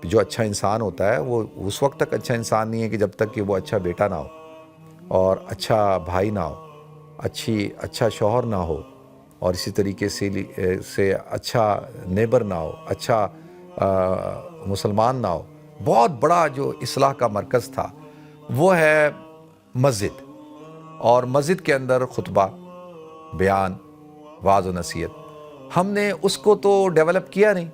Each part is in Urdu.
جو اچھا انسان ہوتا ہے وہ اس وقت تک اچھا انسان نہیں ہے کہ جب تک کہ وہ اچھا بیٹا نہ ہو اور اچھا بھائی نہ ہو، اچھا شوہر نہ ہو، اور اسی طریقے سے اچھا نیبر نہ ہو، اچھا مسلمان نہ ہو۔ بہت بڑا جو اصلاح کا مرکز تھا وہ ہے مسجد، اور مسجد کے اندر خطبہ، بیان، وعظ و نصیحت۔ ہم نے اس کو تو ڈیولپ کیا نہیں۔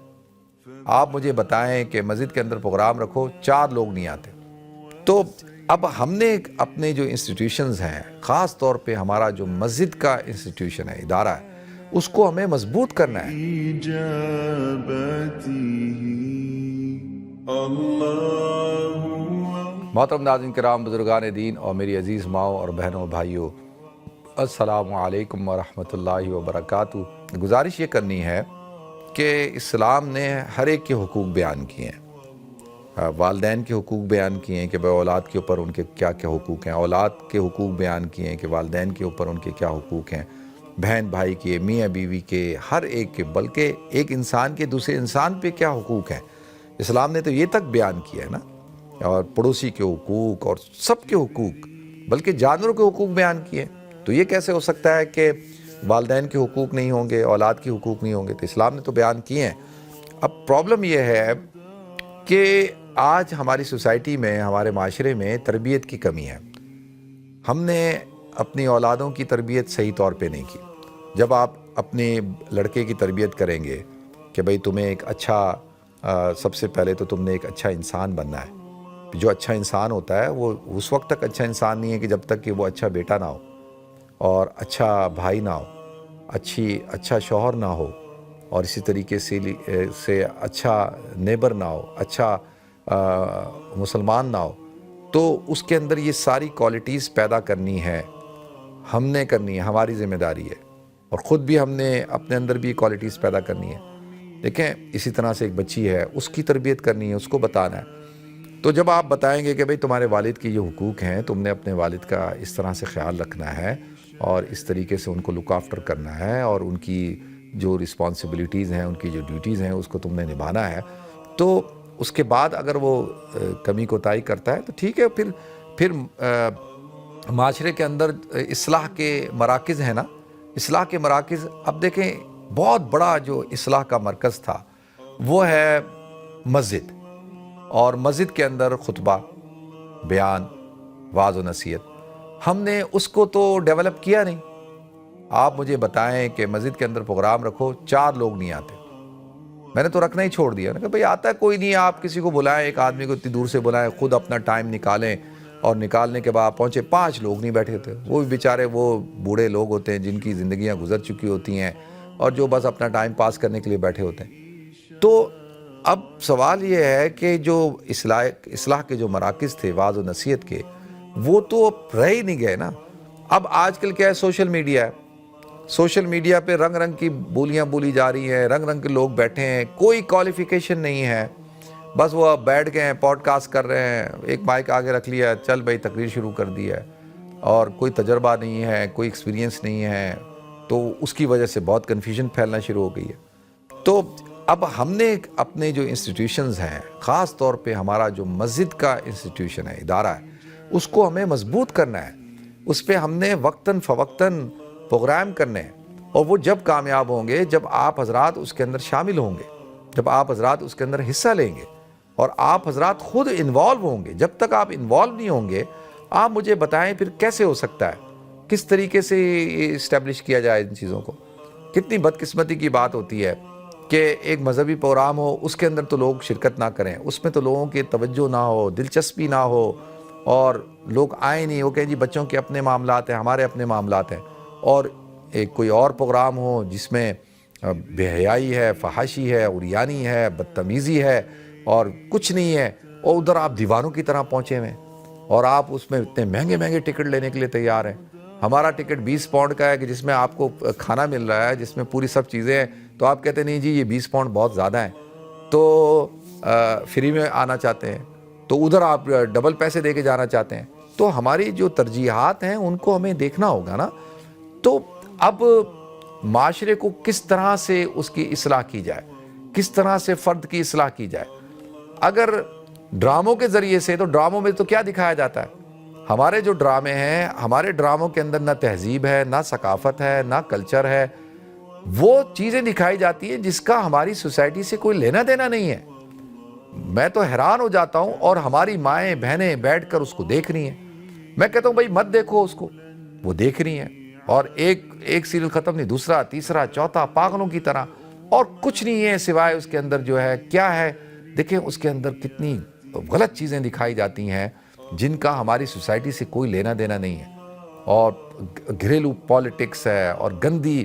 آپ مجھے بتائیں کہ مسجد کے اندر پروگرام رکھو، 4 لوگ نہیں آتے۔ تو اب ہم نے اپنے جو انسٹیٹیوشنز ہیں، خاص طور پہ ہمارا جو مسجد کا انسٹیٹیوشن ہے، ادارہ ہے، اس کو ہمیں مضبوط کرنا ہے۔ محترم ناظرین کرام، بزرگان دین اور میری عزیز ماؤں اور بہنوں بھائیوں، السلام علیکم ورحمۃ اللہ وبرکاتہ۔ گزارش یہ کرنی ہے کہ اسلام نے ہر ایک کے حقوق بیان کیے ہیں۔ والدین کے حقوق بیان کیے ہیں کہ بھائی اولاد کے اوپر ان کے کیا کیا حقوق ہیں، اولاد کے حقوق بیان کیے ہیں کہ والدین کے اوپر ان کے کیا حقوق ہیں، بہن بھائی کے، میاں بیوی کے، ہر ایک کے، بلکہ ایک انسان کے دوسرے انسان پہ کیا حقوق ہیں۔ اسلام نے تو یہ تک بیان کیا ہے نا، اور پڑوسی کے حقوق اور سب کے حقوق، بلکہ جانوروں کے حقوق بیان کیے۔ تو یہ کیسے ہو سکتا ہے کہ والدین کے حقوق نہیں ہوں گے، اولاد کے حقوق نہیں ہوں گے؟ تو اسلام نے تو بیان کیے ہیں۔ اب پرابلم یہ ہے کہ آج ہماری سوسائٹی میں، ہمارے معاشرے میں تربیت کی کمی ہے۔ ہم نے اپنی اولادوں کی تربیت صحیح طور پہ نہیں کی۔ جب آپ اپنے لڑکے کی تربیت کریں گے کہ بھئی تمہیں ایک اچھا، سب سے پہلے تو تم نے ایک اچھا انسان بننا ہے۔ جو اچھا انسان ہوتا ہے وہ اس وقت تک اچھا انسان نہیں ہے کہ جب تک کہ وہ اچھا بیٹا نہ ہو اور اچھا بھائی نہ ہو، اچھا شوہر نہ ہو، اور اسی طریقے سے اچھا نیبر نہ ہو، اچھا مسلمان نہ ہو۔ تو اس کے اندر یہ ساری کوالٹیز پیدا کرنی ہے، ہم نے کرنی ہے، ہماری ذمہ داری ہے، اور خود بھی ہم نے اپنے اندر بھی کوالٹیز پیدا کرنی ہے۔ دیکھیں، اسی طرح سے ایک بچی ہے، اس کی تربیت کرنی ہے، اس کو بتانا ہے۔ تو جب آپ بتائیں گے کہ بھئی تمہارے والد کے یہ حقوق ہیں، تم نے اپنے والد کا اس طرح سے خیال رکھنا ہے اور اس طریقے سے ان کو لک آفٹر کرنا ہے، اور ان کی جو رسپانسبلٹیز ہیں، ان کی جو ڈیوٹیز ہیں، اس کو تم نے نبھانا ہے، تو اس کے بعد اگر وہ کمی کوتاہی کرتا ہے تو ٹھیک ہے، پھر معاشرے کے اندر اصلاح کے مراکز ہیں نا، اصلاح کے مراکز۔ اب دیکھیں، بہت بڑا جو اصلاح کا مرکز تھا وہ ہے مسجد، اور مسجد کے اندر خطبہ، بیان، وعظ و نصیحت۔ ہم نے اس کو تو ڈیولپ کیا نہیں۔ آپ مجھے بتائیں کہ مسجد کے اندر پروگرام رکھو، 4 لوگ نہیں آتے۔ میں نے تو رکھنا ہی چھوڑ دیا، کہ بھئی آتا ہے کوئی نہیں، آپ کسی کو بلائیں، ایک آدمی کو اتنی دور سے بلائیں، خود اپنا ٹائم نکالیں، اور نکالنے کے بعد پہنچے، 5 لوگ نہیں بیٹھے تھے۔ وہ بھی بیچارے وہ بوڑھے لوگ ہوتے ہیں جن کی زندگیاں گزر چکی ہوتی ہیں، اور جو بس اپنا ٹائم پاس کرنے کے لیے بیٹھے ہوتے ہیں۔ تو اب سوال یہ ہے کہ جو اصلاح کے جو مراکز تھے وعظ و نصیحت کے، وہ تو رہ ہی نہیں گئے نا۔ اب آج کل کیا ہے، سوشل میڈیا ہے۔ سوشل میڈیا پہ رنگ رنگ کی بولیاں بولی جا رہی ہیں، رنگ رنگ کے لوگ بیٹھے ہیں، کوئی کوالیفیکیشن نہیں ہے، بس وہ بیٹھ گئے ہیں، پوڈ کاسٹ کر رہے ہیں، ایک مائک آگے رکھ لیا، چل بھائی تقریر شروع کر دی ہے، اور کوئی تجربہ نہیں ہے، کوئی ایکسپیرینس نہیں ہے، تو اس کی وجہ سے بہت کنفیوژن پھیلنا شروع ہو گئی ہے۔ تو اب ہم نے اپنے جو انسٹیٹیوشنز ہیں، خاص طور پہ ہمارا جو مسجد کا انسٹیٹیوشن ہے، ادارہ ہے، اس کو ہمیں مضبوط کرنا ہے۔ اس پہ ہم نے وقتاً فوقتاً پروگرام کرنے ہیں، اور وہ جب کامیاب ہوں گے جب آپ حضرات اس کے اندر شامل ہوں گے، جب آپ حضرات اس کے اندر حصہ لیں گے، اور آپ حضرات خود انوالو ہوں گے۔ جب تک آپ انوالو نہیں ہوں گے، آپ مجھے بتائیں پھر کیسے ہو سکتا ہے، کس طریقے سے اسٹیبلش کیا جائے ان چیزوں کو۔ کتنی بدقسمتی کی بات ہوتی ہے کہ ایک مذہبی پروگرام ہو، اس کے اندر تو لوگ شرکت نہ کریں، اس میں تو لوگوں کی توجہ نہ ہو، دلچسپی نہ ہو، اور لوگ آئیں نہیں، وہ کہیں جی بچوں کے اپنے معاملات ہیں، ہمارے اپنے معاملات ہیں۔ اور ایک کوئی اور پروگرام ہو جس میں بے حیائی ہے، فحاشی ہے، عریانی ہے، بدتمیزی ہے، اور کچھ نہیں ہے، اور ادھر آپ دیوانوں کی طرح پہنچے ہوئے ہیں، اور آپ اس میں اتنے مہنگے مہنگے ٹکٹ لینے کے لیے تیار ہیں۔ ہمارا ٹکٹ 20 پاؤنڈ کا ہے کہ جس میں آپ کو کھانا مل رہا ہے، جس میں پوری سب چیزیں ہیں، تو آپ کہتے نہیں جی یہ 20 پاؤنڈ بہت زیادہ ہیں، تو فری میں آنا چاہتے ہیں، تو ادھر آپ ڈبل پیسے دے کے جانا چاہتے ہیں۔ تو ہماری جو ترجیحات ہیں ان کو ہمیں دیکھنا ہوگا نا۔ تو اب معاشرے کو کس طرح سے اس کی اصلاح کی جائے، کس طرح سے فرد کی اصلاح کی جائے۔ اگر ڈراموں کے ذریعے سے، تو ڈراموں میں تو کیا دکھایا جاتا ہے؟ ہمارے جو ڈرامے ہیں، ہمارے ڈراموں کے اندر نہ تہذیب ہے، نہ ثقافت ہے، نہ کلچر ہے. وہ چیزیں دکھائی جاتی ہیں جس کا ہماری سوسائٹی سے کوئی لینا دینا نہیں ہے. میں تو حیران ہو جاتا ہوں، اور ہماری مائیں بہنیں بیٹھ کر اس کو دیکھ رہی ہیں. میں کہتا ہوں بھائی مت دیکھو اس کو، وہ دیکھ رہی ہیں، اور ایک سیریل ختم نہیں، دوسرا، تیسرا، چوتھا، پاگلوں کی طرح، اور کچھ نہیں ہے سوائے اس کے اندر جو ہے کیا ہے. دیکھیں اس کے اندر کتنی غلط چیزیں دکھائی جاتی ہیں جن کا ہماری سوسائٹی سے کوئی لینا دینا نہیں ہے. اور گھریلو پالیٹکس ہے، اور گندی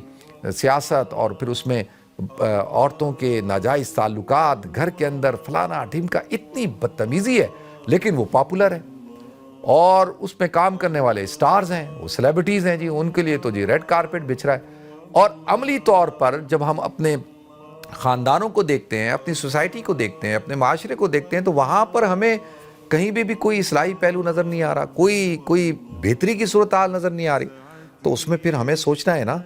سیاست، اور پھر اس میں عورتوں کے ناجائز تعلقات، گھر کے اندر فلانا ڈھمکا، اتنی بدتمیزی ہے، لیکن وہ پاپولر ہے. اور اس میں کام کرنے والے سٹارز ہیں، وہ سیلیبریٹیز ہیں جی، ان کے لیے تو جی ریڈ کارپٹ بچھ رہا ہے. اور عملی طور پر جب ہم اپنے خاندانوں کو دیکھتے ہیں، اپنی سوسائٹی کو دیکھتے ہیں، اپنے معاشرے کو دیکھتے ہیں، تو وہاں پر ہمیں کہیں بھی کوئی اصلاحی پہلو نظر نہیں آ رہا، کوئی بہتری کی صورتحال نظر نہیں آ رہی. تو اس میں پھر ہمیں سوچنا ہے نا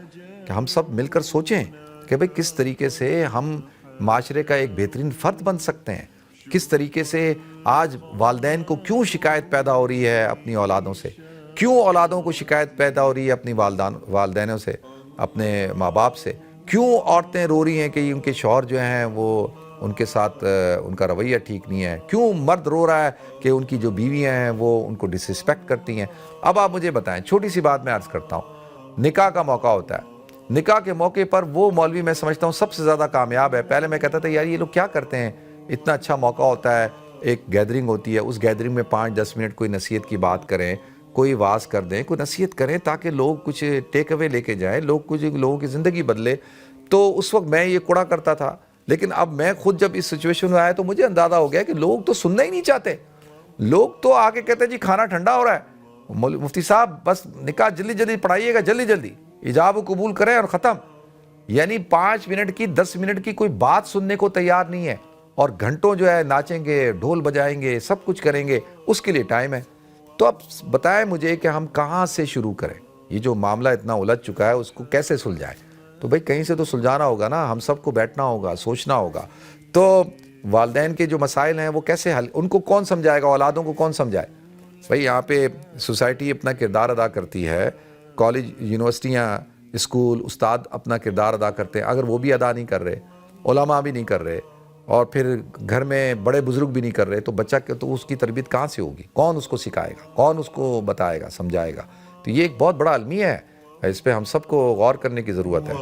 کہ ہم سب مل کر سوچیں کہ بھئی کس طریقے سے ہم معاشرے کا ایک بہترین فرد بن سکتے ہیں. کس طریقے سے آج والدین کو کیوں شکایت پیدا ہو رہی ہے اپنی اولادوں سے، کیوں اولادوں کو شکایت پیدا ہو رہی ہے اپنی والدینوں سے، اپنے ماں باپ سے، کیوں عورتیں رو رہی ہیں کہ ان کے شوہر جو ہیں وہ ان کے ساتھ ان کا رویہ ٹھیک نہیں ہے، کیوں مرد رو رہا ہے کہ ان کی جو بیویاں ہیں وہ ان کو ڈس رسپیکٹ کرتی ہیں. اب آپ مجھے بتائیں، چھوٹی سی بات میں عرض کرتا ہوں، نکاح کا موقع ہوتا ہے. نکاح کے موقع پر وہ مولوی میں سمجھتا ہوں سب سے زیادہ کامیاب ہے. پہلے میں کہتا تھا یار یہ لوگ کیا کرتے ہیں، اتنا اچھا موقع ہوتا ہے، ایک گیدرنگ ہوتی ہے، اس گیدرنگ میں 5-10 منٹ کوئی نصیحت کی بات کریں، کوئی واز کر دیں، کوئی نصیحت کریں تاکہ لوگ کچھ ٹیک اوے لے کے جائیں، لوگوں کی زندگی بدلے. تو اس وقت میں یہ کوڑا کرتا تھا، لیکن اب میں خود جب اس سچویشن میں آیا تو مجھے اندازہ ہو گیا کہ لوگ تو سننا ہی نہیں چاہتے. لوگ تو آگے کہتے ہیں جی کھانا ٹھنڈا ہو رہا ہے، مفتی صاحب بس نکاح جلدی جلدی پڑھائیے گا، جلدی جلدی ایجاب و قبول کریں اور ختم. یعنی 5 منٹ کی 10 منٹ کی کوئی بات سننے کو تیار نہیں ہے، اور گھنٹوں جو ہے ناچیں گے، ڈھول بجائیں گے، سب کچھ کریں گے، اس کے لیے ٹائم ہے. تو اب بتائیں مجھے کہ ہم کہاں سے شروع کریں؟ یہ جو معاملہ اتنا الجھ چکا ہے اس کو کیسے سلجھائیں؟ تو بھائی کہیں سے تو سلجھانا ہوگا نا، ہم سب کو بیٹھنا ہوگا، سوچنا ہوگا. تو والدین کے جو مسائل ہیں وہ کیسے حل، ان کو کون سمجھائے گا، اولادوں کو کون سمجھائے؟ بھائی یہاں پہ سوسائٹی اپنا کردار ادا کرتی ہے، کالج، یونیورسٹیاں، اسکول، استاد اپنا کردار ادا کرتے ہیں. اگر وہ بھی ادا نہیں کر رہے، علماء بھی نہیں کر رہے، اور پھر گھر میں بڑے بزرگ بھی نہیں کر رہے، تو بچہ تو اس کی تربیت کہاں سے ہوگی؟ کون اس کو سکھائے گا؟ کون اس کو بتائے گا، سمجھائے گا؟ تو یہ ایک بہت بڑا المیہ ہے، اس پہ ہم سب کو غور کرنے کی ضرورت ہے.